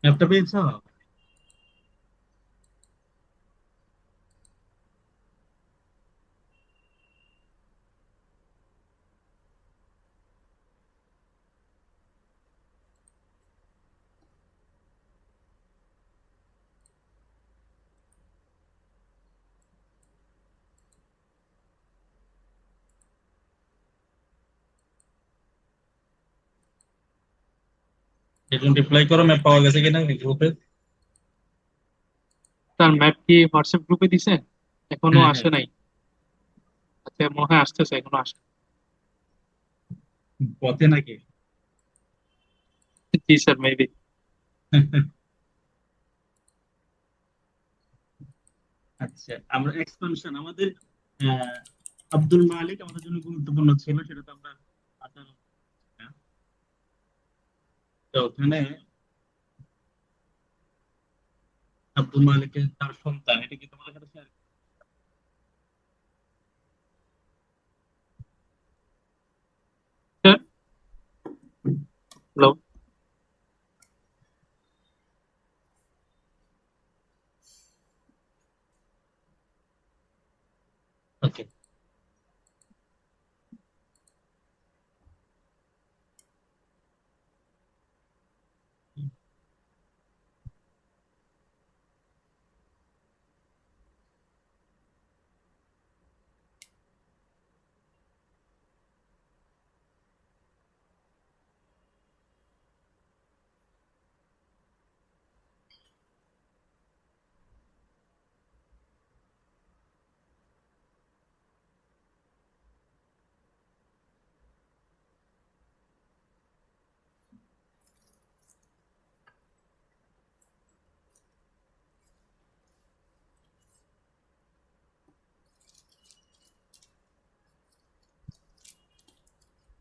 Laptop পেয়েছ? এখন reply করো, ম্যাপ পাওয়া গেছে কিনা গ্রুপে। তার ম্যাপ কি হোয়াটসঅ্যাপ গ্রুপে দিছে? এখনো হ্যাঁ হ্যাঁ, আসে নাই। আচ্ছা, মনে হয় আসতেছে, এখনো আসে। পথে নাকি? জি স্যার, মেবি। আচ্ছা, আমরা এক্সপানশন আমাদের আহ, আব্দুল মালিক আমাদের জন্য গুরুত্বপূর্ণ ছিল, সেটা তো আমরা আসার না। তো ওখানে আব্দুল মালিকের তার সন্তান, এটা কি তোমাদের সাথে শেয়ার? হ্যালো। ওকে।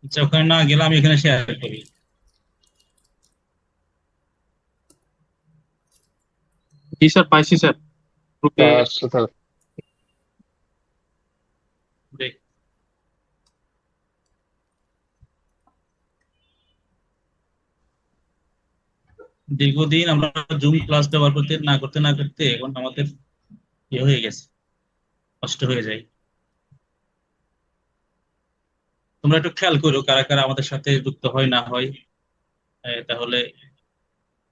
আচ্ছা, ওখানে না গেলে আমি এখানে শেয়ার করি। জি স্যার, পাইছি স্যার, গ্রুপে। স্যার। দেখ, দীর্ঘদিন আমরা জুম ক্লাস ব্যবহার করতে না করতে না করতে এখন আমাদের ইয়ে হয়ে গেছে, কষ্ট হয়ে যায়। তোমরা একটু খেয়াল করো কারা কারা আমাদের সাথে যুক্ত হয় না হয়, তাহলে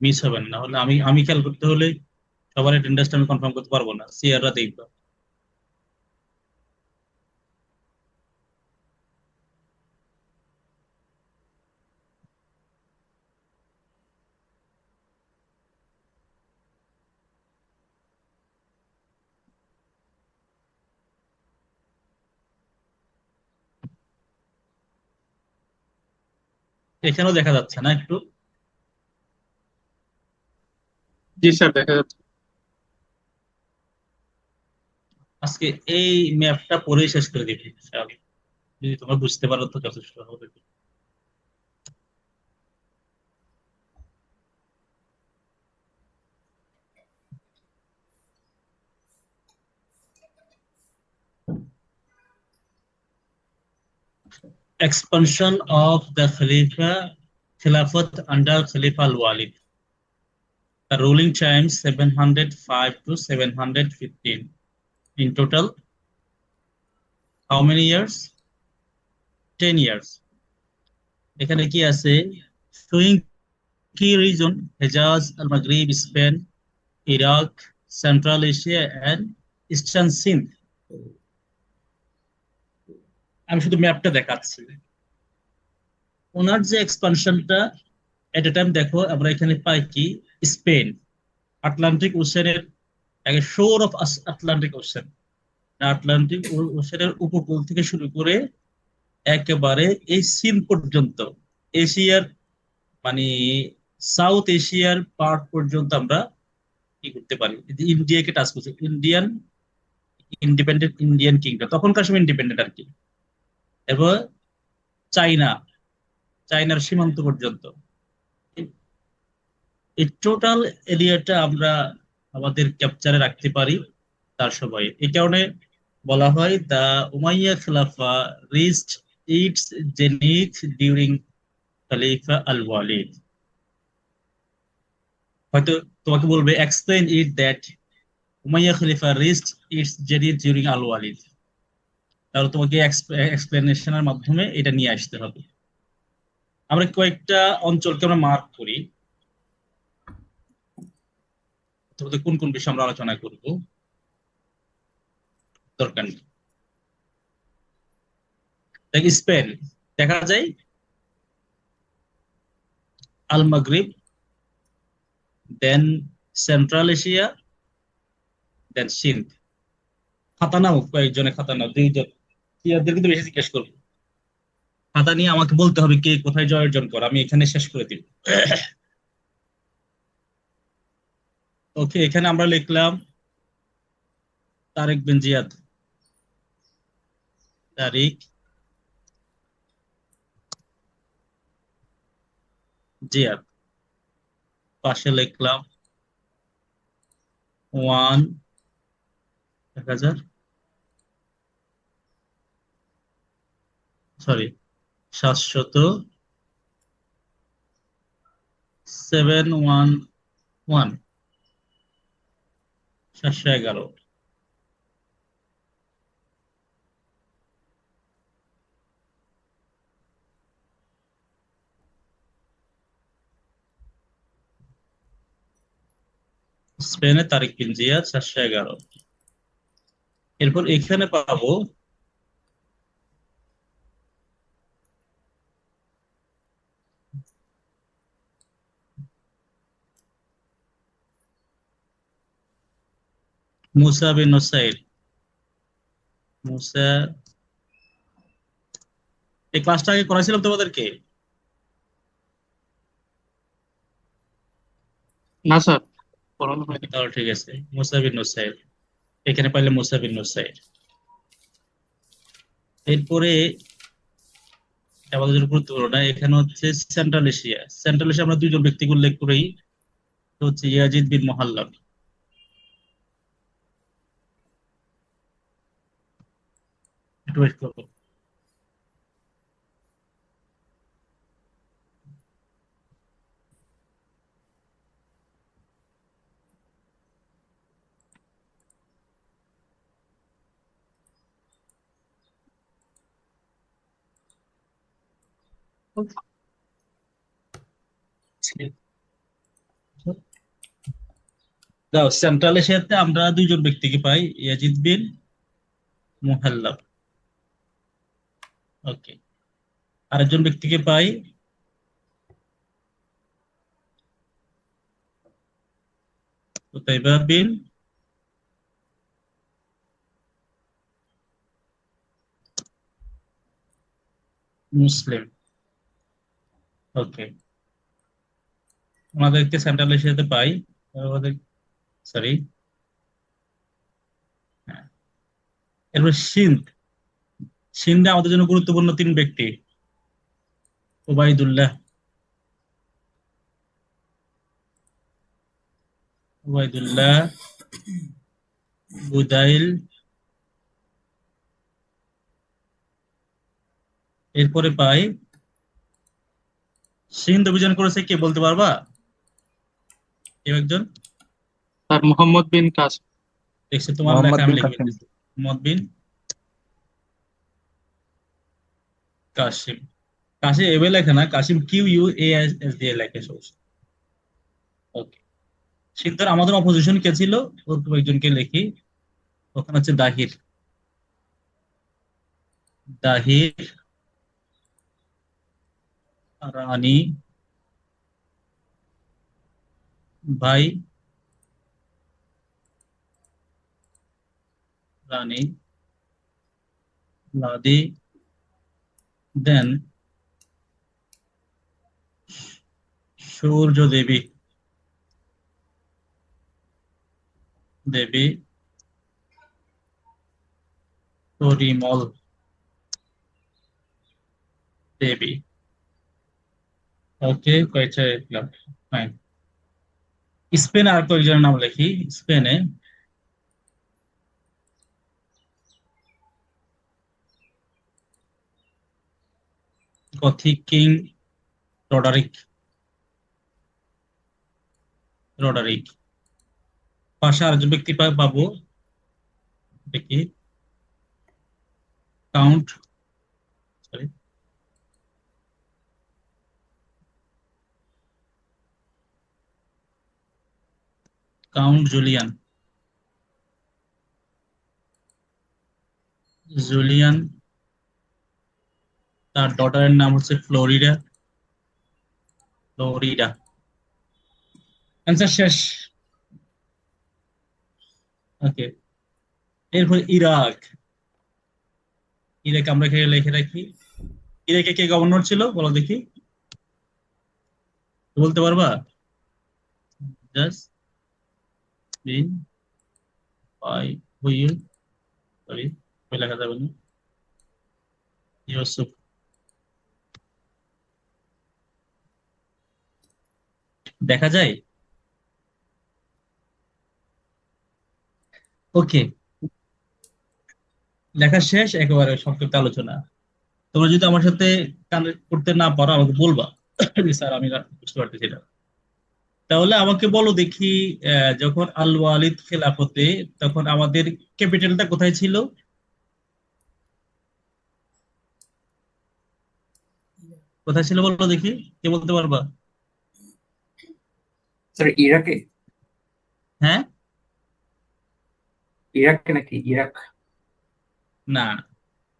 মিস হবে না। হলে আমি আমি খেয়াল করতে হলে সবার অ্যাটেন্ডেন্সটা আমি কনফার্ম করতে পারবো না, সিআররা দেখবো। এখানেও দেখা যাচ্ছে না একটু? জি স্যার, দেখা যাচ্ছে। আজকে এই ম্যাপটা পড়েই শেষ করে দিবি, যদি তোমরা বুঝতে পারো তো যথেষ্ট হবে। Expansion of the Khilafat under Khalifa al-Walid. The ruling time 705 to 715. In total, how many years? 10 years. এখানে কি আছে? Showing key region: Hejaz, Al-Maghrib, Spain, Iraq, Central Asia, and Eastern Sindh. আমি শুধু ম্যাপটা দেখাচ্ছি। ওনার যে এক্সপানশনটা, এট এ টাইম দেখো আমরা এখানে পাই কি, স্পেন, আটলান্টিক ওশেনের, শোর অফ আটলান্টিক ওশেন, আটলান্টিক ওশেনের উপকূল থেকে শুরু করে একেবারে এই চীন পর্যন্ত, এশিয়ার মানে সাউথ এশিয়ার পার্ট পর্যন্ত আমরা কি করতে পারি, ইন্ডিয়াকে টাচ করছি। ইন্ডিয়ান ইন্ডিপেন্ডেন্ট ইন্ডিয়ান কিংডম তখনকার সময় ইন্ডিপেন্ডেন্ট আর কি। এবার চাইনা, চাইনার সীমান্ত পর্যন্ত, এই টোটাল এরিয়াটা আমরা আমাদের ক্যাপচারে রাখতে পারি তার সময়। এই কারণে বলা হয় the Umayya Khilafa reached its zenith during Khalifa Al Walid. হয়তো তোমাকে বলবে explain it that Umayya Khalifa reached its জেরির ডিউরিং আল ওয়ালিদ, তাহলে তোমাকে এক্সপ্লেনেশনের মাধ্যমে এটা নিয়ে আসতে হবে। আমরা কয়েকটা অঞ্চলকে আমরা মার্ক করি, তোমাদের কোন কোন বিষয়ে আমরা আলোচনা করব দরকার নেই। দেখ স্পেন, দেখা যায় আল মাগরিব, দেন সেন্ট্রাল এশিয়া, দেন সিন্ধ। খাতা নাও, কয়েকজনে খাতা নাও, দুইজন ইয়াদের কিন্তু বেশি জিজ্ঞেস করবো। খাতা নিয়ে আমাকে বলতে হবে কে কোথায় জয় অর্জন করে, আমি এখানে শেষ করে দিব। ওকে, এখানে আমরা লিখলাম তারেক বিন জিয়াদ, তারিক জিয়াদ। পাশে লিখলাম 1000, সরি 711, 711। স্পেনে তারিক বিন জিয়াদ 711। এরপর এখানে পাবো মুসা বিন নুসাইর। মুসা, এই ক্লাসটা আগে করাইছিলাম তোমাদেরকে? না স্যার, পড়ানো হয়নি। তাহলে ঠিক আছে, মুসা বিন নুসাইর। এখানে পাইলে মুসা বিন নুসাইর। এরপরে আমাদের জন্য গুরুত্বপূর্ণ না, এখানে হচ্ছে সেন্ট্রাল এশিয়া। সেন্ট্রাল এশিয়া আমরা দুইজন ব্যক্তিকে উল্লেখ করি, তো হচ্ছে ইয়াজিদ বিন মুহাল্লাব। একটু wait করো। দাও, সেন্ট্রাল এশিয়াতে আমরা দুইজন ব্যক্তিকে পাই, ইয়াজিদ বিন মুহাল্লাব। ওকে, আরেকজন ব্যক্তিকে পাই উতাইবা বিন মুসলিম। ওকে, আমাদেরকে সেন্ট্রাল এশিয়াতে পাই আমাদের, সরি, এরপর সিন্ধ। সিন্ধে আমাদের জন্য গুরুত্বপূর্ণ তিন ব্যক্তি, ওবাইদুল্লাহ, ওবাইদুল্লাহ, বুদাইল। এরপরে পাই সিন্ধ অভিযান করেছে কে, বলতে পারবা কেউ একজন? স্যার মোহাম্মদ বিন কাসিম। দেখছি তোমার লেখা মোহাম্মদ আমি বিন লিখে কাসিম। ফেলতেছি, মোহাম্মদ বিন কাসিম। কাসিম এভাবে লেখে না, Kasim Q U A S দিয়ে লেখে সব। ওকে, সিন্ধুর আমাদের অপোজিশন কে ছিল, ওর একজনকে লিখি। ওখানে হচ্ছে দাহির, দাহির রানী ভাই, রানী লাদি, দেন সূর্য দেবী, দেবী পরিমল দেবী। ওকে, কয়েকটা লিখলাম। ফাইন। স্পেনে আর কয়েকজনের নাম লিখি। স্পেনে গথিক কিং রডারিক, রডারিক। পাশে আরেকজন ব্যক্তি পাবো, দেখি count, sorry, count Julian. Julian, তার ডটারের নাম হচ্ছে ফ্লোরিডা। ফ্লোরিডা, অ্যান্সার শেষ। ওকে, এরপর ইরাক। ইরাক আমরা এখানে লিখে রাখি। ইরাকে কে গভর্নর ছিল বলো দেখি, বলতে পারবা? জাস্ট বিন বাই হুইল, সরি লেখা যাবে না, ইউসুফ। দেখা যায়। ওকে, লেখা শেষ, একেবারে সংক্ষিপ্ত আলোচনা। তোমরা যদি আমার সাথে কানেক্ট করতে না পারো আমাকে বলবা, যে স্যার আমি বুঝতে পারতেছি না। তাহলে আমাকে বলো দেখি, যখন আল ওয়ালিদ খেলাফতে তখন আমাদের ক্যাপিটালটা কোথায় ছিল? কোথায় ছিল বলো দেখি, কে বলতে পারবা? স্যার ইরাকে। হ্যাঁ, ইরাকে নাকি ইরাক? না,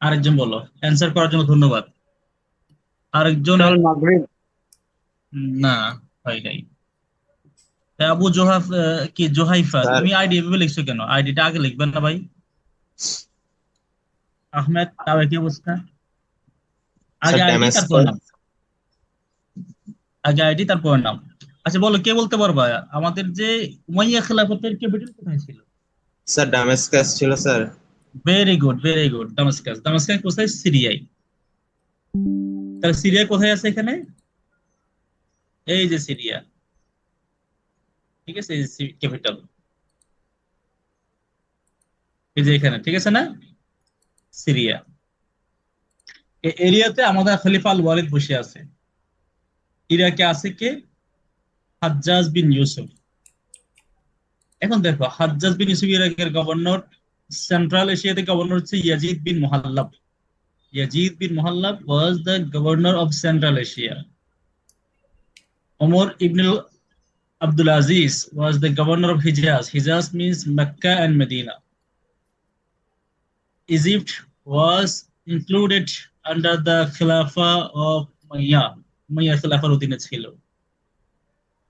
আরেকজন বলো। অ্যান্সার করার জন্য ধন্যবাদ। আরেকজন স্যার মাগরিব। না, হয় নাই। আবু জোহাফ, কি জোহাইফা, স্যার তুমি আইডি এভাবে লিখছো কেন? আইডিটা আগে লিখবেন না ভাই। আহমেদ, তাও কি অবস্থা? আগে স্যার আইডি তারপর ড্যামাস্কাস। নাম, আগে আইডি তারপর নাম। আচ্ছা বলো, কে বলতে পারবা আমাদের যে উমাইয়া খেলাফতের ক্যাপিটাল কোথায় ছিল? স্যার ড্যামাস্কাস ছিল sir. Very good, very good, Damascus. Damascus কোথায়? সিরিয়ায়। তাহলে সিরিয়া কোথায় আছে এখানে? এই যে সিরিয়া, ঠিক আছে, এই ক্যাপিটাল এই যে এখানে, ঠিক আছে না? সিরিয়া। এই এরিয়াতে আমাদের খলিফা আল ওয়ালিদ বসে আছে। ইরাকে আছে কে? হাজ্জাজ বিন ইউসুফ। এখন দেখো, হাজ্জাজ বিন ইউসুফ ইরাকের গভর্নর। সেন্ট্রাল এশিয়াতে গভর্নর হচ্ছে Yazid bin Muhallab. Yazid bin Muhallab was the governor of Central Asia. Omar ibnul Abdul Aziz was the governor of Hijaz. Hijaz means Mecca and Medina. Egypt was included under the Khilafah of Umayyah. Umayya খেলাফার অধীনে ছিল।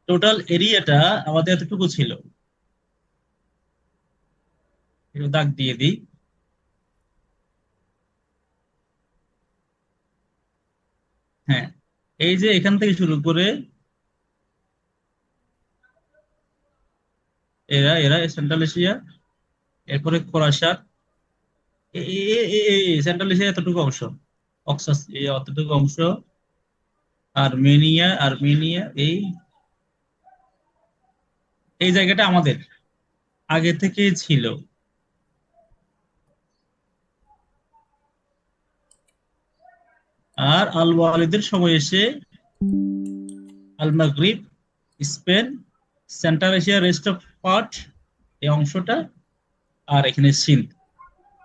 Total এরিয়াটা আমাদের এতটুকু ছিল। একটু দাগ দিয়ে দিই। হ্যাঁ, এই যে এখান থেকে শুরু করে এরা এরা সেন্ট্রাল এশিয়া, এরপরে খোরাসান, সেন্ট্রাল এশিয়া এতটুকু অংশ, অক্সাস এই অতটুকু অংশ, আর্মেনিয়া, আর্মেনিয়া এই এই জায়গাটা আমাদের আগে থেকেই ছিল। আর আল ওয়ালিদের সময় এসে আল মাগরিব, Spain, central Asia, rest of part, এই অংশটা, আর এখানে সিন্ধ।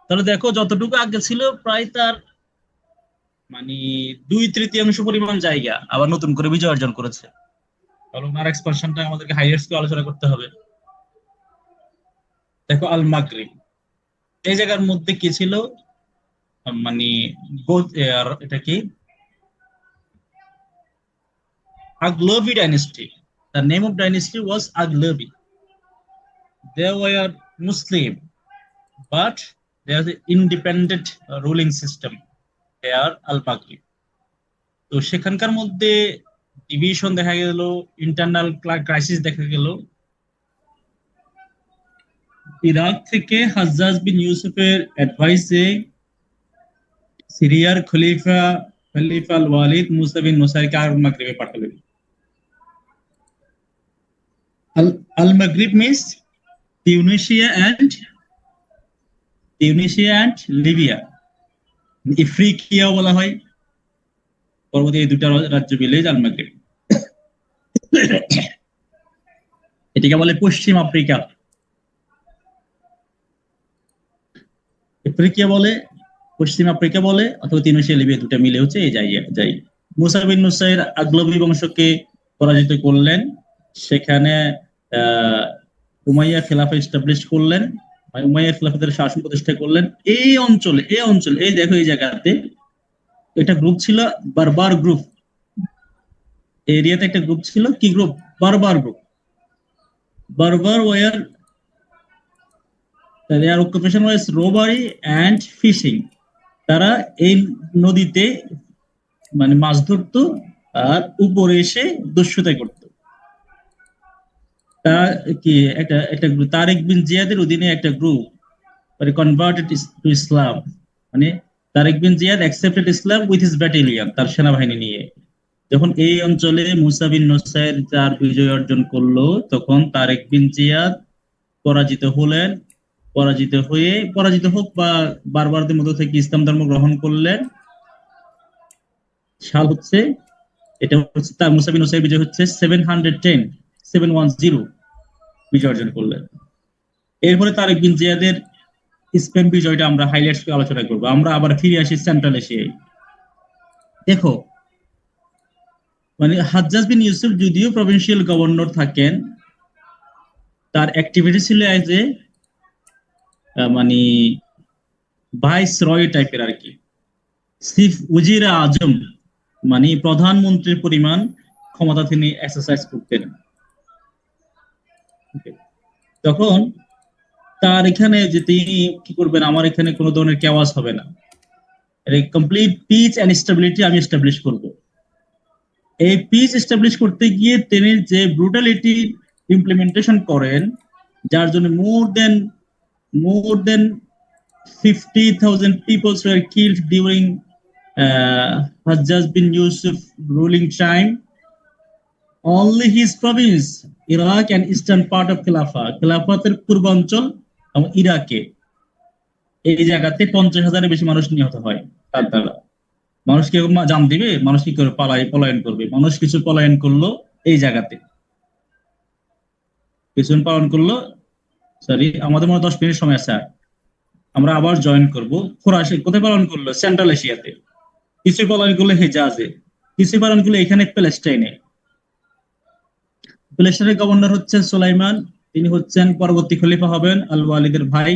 তাহলে দেখো যতটুকু আগে ছিল প্রায় তার মানে 2/3 পরিমাণ জায়গা আবার নতুন করে বিজয় অর্জন করেছে। তাহলে ওনার এক্সপানশনটা আমাদেরকে হাইয়েস্ট আলোচনা করতে হবে। দেখো আল মাগরিব, এই জায়গার মধ্যে কি ছিল? মানে এটা কি? আগলবি dynasty. The name of dynasty was Aghlabi. They were Muslim, but they are the independent ruling system. They are Al Maghrib. তো সেখানকার মধ্যে ডিভিশন দেখা গেল, ইন্টারনাল ক্রাইসিস দেখা গেল। ইরাক থেকে হাজ্জাজ বিন ইউসুফের অ্যাডভাইসে সিরিয়ার খলিফা খলিফা আল ওয়ালিদ মুসা বিন নুসাইরকে আল মাগরিবে পাঠালেন। আল মাগরিব মিন্স টিউনিশিয়া অ্যান্ড লিবিয়া, ইফ্রিকিয়াও বলা হয়। পরবর্তী এই দুটা রাজ্য মিলে আল মাগরিব। এটাকে বলে পশ্চিম আফ্রিকা। আফ্রিকা বলে, পশ্চিম আফ্রিকা বলে, অথবা তিউনিসিয়া লিবিয়া দুটো মিলে হচ্ছে এই যাই। মুসা বিন নুসাইর আগলবী বংশকে পরাজিত করলেন, সেখানে আহ উমাইয়া খেলাফা এস্টাবলিশ করলেন, উমাইয়া খেলাফতের শাসন প্রতিষ্ঠা করলেন এই অঞ্চলে। এই দেখো এই জায়গাতে একটা গ্রুপ ছিল, বারবার গ্রুপ। এরিয়াতে একটা গ্রুপ ছিল, কি গ্রুপ? বারবার গ্রুপ। বারবার war their occupation was robbery and fishing. তারা এই নদীতে মানে মাছ ধরতো আর উপরে এসে দস্যুতা করত। তা কি একটা একটা তারেক বিন জিয়াদের অধীনে একটা গ্রুপ মানে কনভার্টেড টু ইসলাম, মানে Tariq bin Ziyad accepted Islam with his battalion, তার সেনাবাহিনী নিয়ে। যখন এই অঞ্চলে মুসা বিন নুসাইর তার বিজয় অর্জন করলো, তখন তারেক বিন জিয়াদ পরাজিত হলেন। পরাজিত হোক বা বারবারদের মধ্য থেকে ইসলাম ধর্ম গ্রহণ করলেন। সাল হচ্ছে, এটা হচ্ছে তার মুসা বিন নুসাইর বিজয় হচ্ছে 710 বিজয় অর্জন করলেন। এরপরে তারেক বিন জিয়াদের স্পেন বিজয়টা আমরা হাইলাইটস করে আলোচনা করবো। আমরা আবার ফিরে আসি সেন্ট্রাল এশিয়ায়। দেখো মানে হাজ্জাজ বিন ইউসুফ যদিও প্রভিন্সিয়াল গভর্নর থাকেন, তার অ্যাক্টিভিটি ছিল এজ এ মানে ভাইস রয় টাইপের আর কি, চিফ উজির আজম, মানে প্রধানমন্ত্রীর পরিমাণ ক্ষমতা তিনি এক্সারসাইজ করতেন। তখন তার এখানে যে তিনি কি করবেন, আমার এখানে কোনো ধরনের কেওয়াজ হবে না, কমপ্লিট পিস এন্ড স্টেবিলিটি আমি এস্টাবলিশ করব। এই পিস এস্টাবলিশ করতে গিয়ে তিনি যে ব্রুটালিটি ইমপ্লিমেন্টেশন করেন, যার জন্য more than 50,000 people were killed during Hajjaj bin Yusuf ruling time. Only his province, Iraq and eastern part of Khilafaতের পূর্বাঞ্চল এবং ইরাকে এই জায়গাতে 50,000-এর বেশি মানুষ নিহত হয় তার দ্বারা। মানুষ কি জান দিবে? মানুষ কি করে পলায়ন করবে? মানুষ কিছু পলায়ন করলো এই জায়গাতে, কিছু পালন করলো। সরি, আমাদের মনে 10 মিনিট সময় আছে, আমরা আবার জয়েন করবো। খোরাসে কোথায় পালন করলো? সেন্ট্রাল এশিয়াতে। কিছু পালন করলো হেজাজে, কিছু পালন করলো এখানে প্যালেস্টাইনে। প্যালেস্টাইনের গভর্নর হচ্ছেন সুলাইমান, তিনি হচ্ছেন পরবর্তী খলিফা হবেন আল ওয়ালিদের ভাই।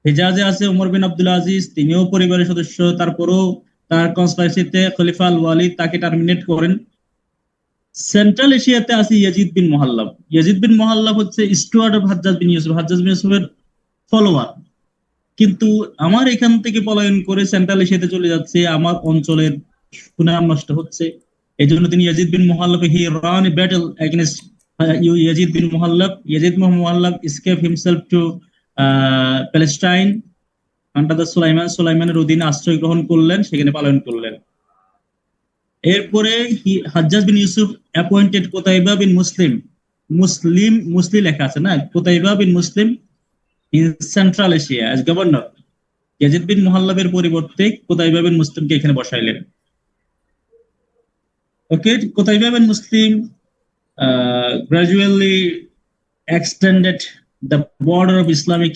হেজাজে আছে ওমর বিন আব্দুল আজিজ, তিনিও পরিবারের সদস্য, তারপরও তার কনস্পাইরেসিতে খলিফা আল ওয়ালিদ তাকে টার্মিনেট করেন। সেন্ট্রাল এশিয়াতে আছে Yazid bin Muhallab. Yazid bin মুহাল্লাব হচ্ছে steward of Hajjaj bin Yusuf, Hajjaj বিন ইউসুফের ফলোয়ার, কিন্তু আমার এখান থেকে পলায়ন করে সেন্ট্রাল এশিয়াতে চলে যাচ্ছে, আমার অঞ্চলের সুনাম নষ্ট হচ্ছে। এই জন্য তিনি Yazid bin Muhallab he ran a battle against Yazid bin Muhallab. Yazid bin Muhallab escaped himself to Palestine under the সুলাইমানের অধীনে আশ্রয় গ্রহণ করলেন, সেখানে পালন করলেন। এরপরে Hajjaj bin Yusuf appointed Qutaiba bin Muslim লেখা আছে না, Qutaiba bin Muslim in Central Asia as governor. Yazid bin মুহাল্লাবের পরিবর্তে কুতাইবা বিন মুসলিমকে এখানে বসাইলেন। Okay, Qutaiba bin Muslim gradually extended the border of Islamic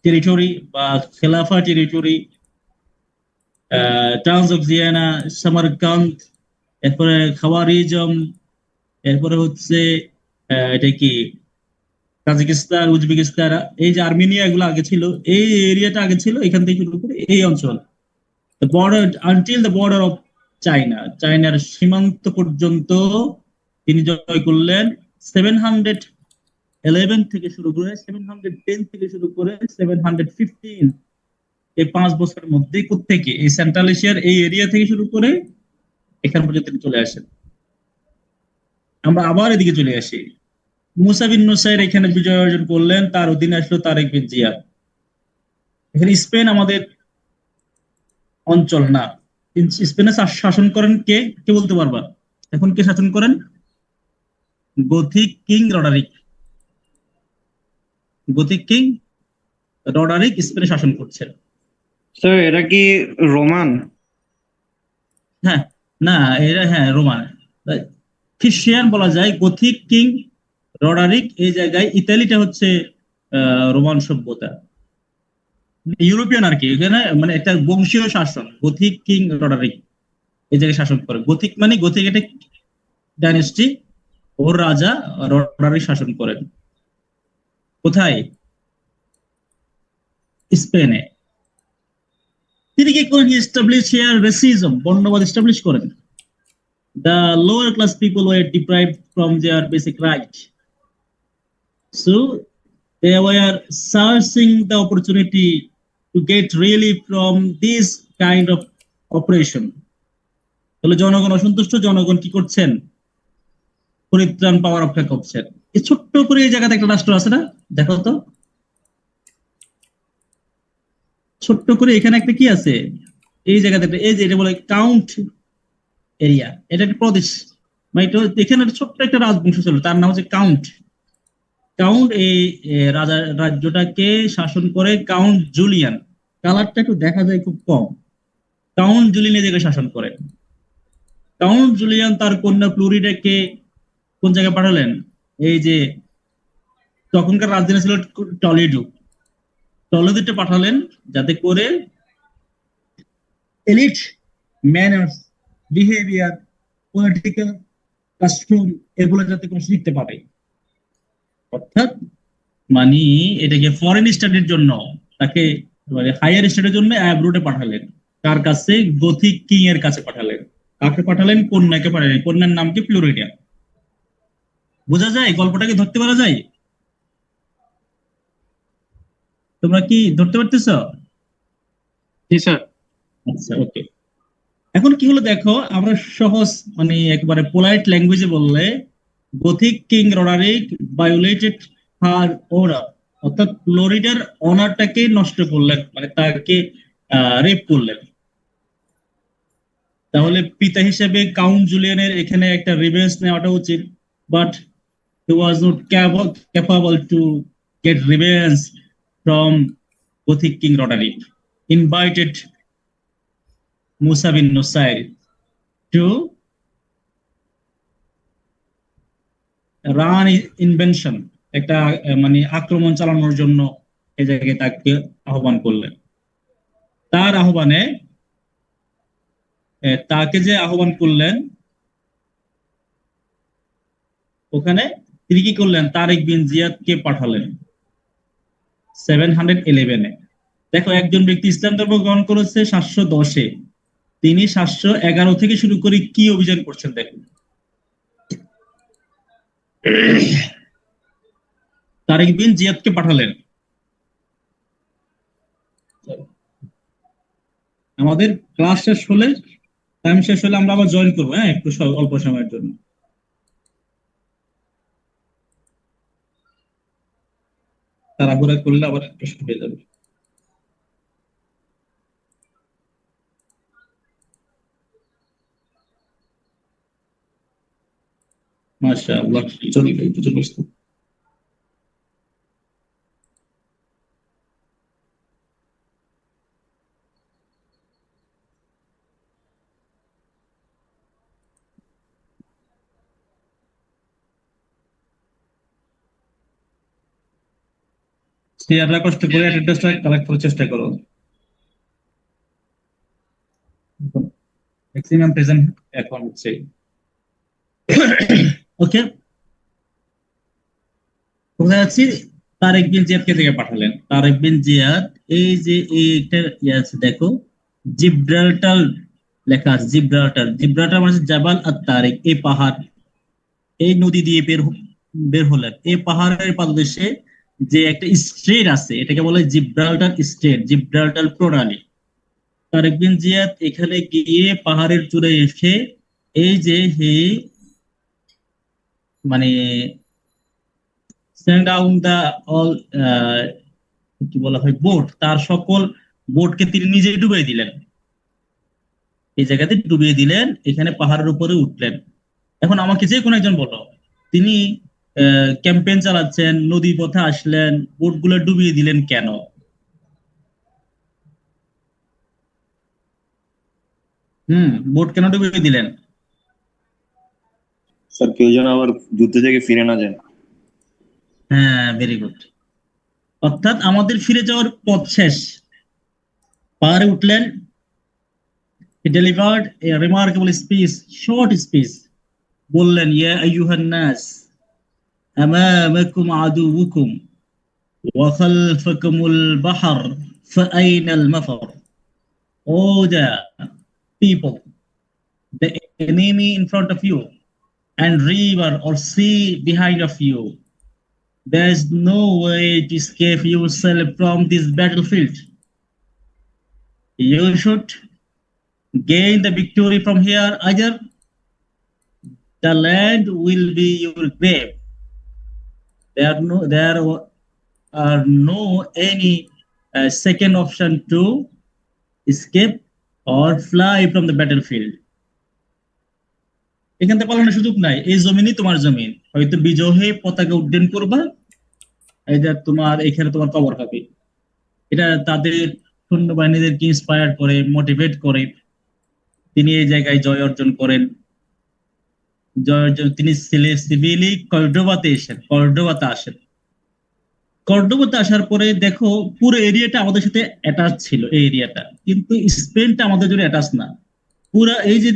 territory বা খেলাফা টেরিটরি, টাউনস অফ জিয়ানা, সামারকান্দ, এরপরে খাওয়ারিজম, এরপরে হচ্ছে এটা কি কাজাকিস্তান, উজবেকিস্তান, এই যে আর্মেনিয়া, এগুলো আগে ছিল, এই এরিয়াটা আগে ছিল, এখান থেকে শুরু করে এই অঞ্চল border until the border of চায়নার সীমান্ত পর্যন্ত তিনি জয় করলেন। 711 থেকে শুরু করে 710 থেকে শুরু করে 715, এই 5 বছরের মধ্যে কোত্থেকে এই সেন্ট্রাল এশিয়ার এই এরিয়া থেকে শুরু করে এখান পর্যন্ত চলে আসেন। আমরা আবার এদিকে চলে আসি। মুসা বিন নুসাইর এখানে বিজয় অর্জন করলেন, তার অধীনে আসলো তারেক বিন জিয়াদ। এখানে স্পেন আমাদের অঞ্চল না। স্পেনে শাসন করেন কে? কে বলতে পারবা এখন কে শাসন করেন? গথিক কিং রডারিক স্পেনে শাসন করছেন। স্যার এটা কি রোমান? হ্যাঁ, না এরা হ্যাঁ রোমান, খ্রিস্টিয়ান বলা যায়। গথিক কিং রডারিক এই জায়গায়, ইতালিটা হচ্ছে রোমান সভ্যতা, ইউরোপিয়ান আর কি। এখানে মানে একটা বংশীয় শাসন, গথিক কিং রডারিক এই জায়গায় শাসন করে। গথিক মানে গথিক একটা ডাইনেস্টি, ওর রাজা রডারিক শাসন করেন। কোথায়? স্পেনে। তিনি কি করেন? এস্টাবলিশ হিয়ার রেসিজম, বর্ণবাদ এস্টাবলিশ করেন। The lower class people were deprived from their basic right. So they were searching the opportunity to get relief from this kind of oppression. তাহলে জনগণ অসন্তুষ্ট, জনগণ কি করছেন? পরিত্রাণ পাওয়ার অপেক্ষা করছেন। এই ছোট্ট করে এই জায়গাতে একটা রাষ্ট্র আছে না, দেখো তো, ছোট্ট করে এখানে একটা কি আছে এই জায়গাতে একটা, এই যে এটা বলে কাউন্ট এরিয়া, এটা একটা প্রদেশ, মানে এখানে একটা ছোট্ট একটা রাজবংশ ছিল, তার নাম হচ্ছে কাউন্ট। কাউন্ট এই রাজা রাজ্যটাকে শাসন করে কাউন্ট জুলিয়ান। কালারটা একটু দেখা যায় খুব কম। কাউন্ট জুলিয়ান এই জায়গায় শাসন করেন। কাউন্ট জুলিয়ান তার কন্যা ফ্লোরিডাকে কোন জায়গায় পাঠালেন? এই যে তখনকার রাজধানী ছিল টলেডো, টলেডোতে পাঠালেন, যাতে করে elite manners, behaviour, political custom এগুলো যাতে করে শিখতে পারে। অর্থাৎ মানে এটাকে ফরেন স্টাডির জন্য, তাকে মানে হায়ার স্টাডির জন্য অ্যাব্রোডে পাঠালেন। কার কাছে? গথিক কিং এর কাছে পাঠালেন। কাকে পাঠালেন? কন্যাকে পাঠালেন। কন্যার নাম কি? ফ্লোরিডা। বোঝা যায়? গল্পটাকে ধরতে পারা যায়? তোমরা কি ধরতে পারতেছ? জি স্যার। আচ্ছা, ওকে। এখন কি হলো দেখো, আমরা সহজ মানে একবারে পোলাইট ল্যাঙ্গুয়েজে বললে, গথিক কিং রডারিক ভায়োলেটেড হার অর্ডার, অর্থাৎ ফ্লোরিডার অনারটাকে নষ্ট করলেন, মানে তাকে রেপ করলেন। তাহলে পিতা হিসেবে কাউন্ট জুলিয়ানের এখানে একটা রিভেঞ্জ নেওয়াটা উচিত, but he was not capable to get revenge from Gothic king Roderick. Invited Musa bin Nusair to run invasion, একটা মানে আক্রমণ চালানোর জন্য এই জায়গায় তাকে আহ্বান করলেন। তার আহ্বানে তাকে যে আহ্বান করলেন, ওখানে তিনি কি করলেন? তারেক বিন জিয়াদকে পাঠালেন 711-এ। দেখো, একজন ব্যক্তি ইসলাম ধর্ম গ্রহণ করেছে 710-এ, তিনি 711 থেকে শুরু করে কি অভিযান করছেন দেখুন। তারেক বিন জিয়াদকে পাঠালেন। আমাদের ক্লাস শেষ হলে, টাইম শেষ হলে আমরা আবার জয়েন করবো, হ্যাঁ, একটু অল্প সময়ের জন্য। তাড়াহুড়া করলে আবার একটু হয়ে যাবে। মাশাআল্লাহ, চলে চলে আসতো। শেয়াররা কষ্ট করে অ্যাটেন্ডেন্সটা কালেক্ট করার চেষ্টা করো। ম্যাক্সিমাম প্রেজেন্ট এখন হচ্ছে। ওকে, কোথায় আছি? তারেক বিন জিয়াদকে থেকে পাঠালেন। তারেক বিন জিয়াদ, এই যে এইটা আছে দেখো, জিব্রাল্টার লেখা আছে, জিব্রাল্টার। জিব্রাল্টার মানে জাবাল আর তারেক, এই পাহাড়, এই নদী দিয়ে বের হলেন। এই পাহাড়ের পাদদেশে যে একটা স্ট্রেট আছে, এটাকে বলে জিব্রাল্টার স্ট্রেট, জিব্রাল্টার প্রণালী। তারেক বিন জিয়াদ এখানে গিয়ে পাহাড়ের চূড়ায় এসে এই যে মানে সেন্ড ডাউন দা অল, কি বলা হয়, বোট, তার সকল বোটকে তিনি নিজেই ডুবিয়ে দিলেন। এই জায়গাতে ডুবিয়ে দিলেন, এখানে পাহাড়ের উপরে উঠলেন। এখন আমাকে যে কোনো একজন বলো, তিনি ক্যাম্পেইন চালাচ্ছেন, নদী পথে আসলেন, বোটগুলো ডুবিয়ে দিলেন কেন? বোট কেন ডুবিয়ে দিলেন? স্যার কেউ যেন আবার যুদ্ধ থেকে ফিরে না যায়। হ্যাঁ, ভেরি গুড। অর্থাৎ আমাদের ফিরে যাওয়ার পথ শেষ, পাহাড়ে উঠলেন। He delivered a remarkable speech, short speech. বললেন, ইয়া আইয়ুহান নাস, আমামাকুম আদুউকুম ওয়া খালফাকুমুল বাহর ফাআইনাল মাফার। Oh, the people, the enemy in front of you, and river or sea behind of you. There is no way to escape yourself from this battlefield. You should gain the victory from here, either the land will be your grave. There are no any second option to escape or fly from the battlefield. এখান থেকে পালানোর সুযোগ নাই, এই জমিনই তোমার জমিন। হয়তো বিজয় হয়ে পতাকা উড্ডয়ন করবা, এটা তোমার এখানে তোমার কবর হবে। এটা তাদের সৈন্যবাহিনীদেরকে ইন্সপায়ার করে, মোটিভেট করে। তিনি এই জায়গায় জয় অর্জন করেন। জয় অর্জন তিনি সিভিলি কর্ডোবাতে আসেন। কর্ডোবাতে আসার পরে দেখো পুরো এরিয়াটা আমাদের সাথে অ্যাটাচ ছিল, এই এরিয়াটা কিন্তু স্পেনটা আমাদের জন্য অ্যাটাচ না। পুরো এই যে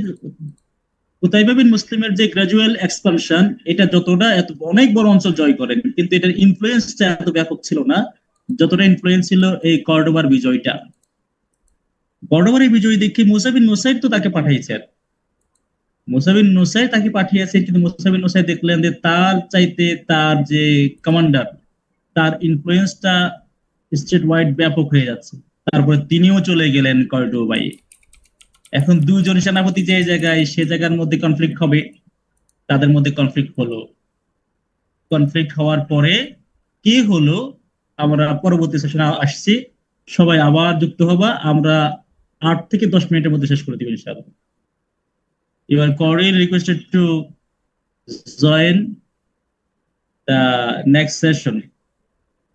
কুতাইবা বিন মুসলিমের যে গ্রাজুয়াল এক্সপানশন, এটা যতটা অনেক বড় অঞ্চল জয় করেন, কিন্তু এটার ইনফ্লুয়েন্সটা এত ব্যাপক ছিল না যতটা ইনফ্লুয়েন্স ছিল এই কর্ডোবার বিজয়টা। কর্ডোবার এই বিজয় দেখে মুসা বিন নুসাইর তো তাকে পাঠিয়েছেন। মুসা বিন নুসাইর তাকে পাঠিয়েছেন, কিন্তু মুসা বিন নুসাইর দেখলেন যে তার চাইতে তার যে কমান্ডার, তার ইনফ্লুয়েন্সটা স্টেট ওয়াইড ব্যাপক হয়ে যাচ্ছে। তারপরে তিনিও চলে গেলেন কর্ডোবায়। এখন দুইজন সেনাপতি যে জায়গায়, সে জায়গার মধ্যে কনফ্লিক্ট হবে, তাদের মধ্যে কনফ্লিক্ট হলো। কনফ্লিক্ট হওয়ার পরে কি হলো আমরা পরবর্তী সেশনে আসছি। সবাই আবার যুক্ত হবা, আমরা 8 থেকে 10 মিনিটের মধ্যে শেষ করে দিব ইনশাআল্লাহ। You are cordially requested to join the next session,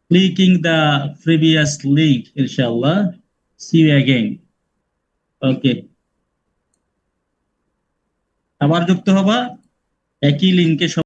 clicking the previous link, inshallah. See you again. Okay. আবার যুক্ত হবা একই লিঙ্কে।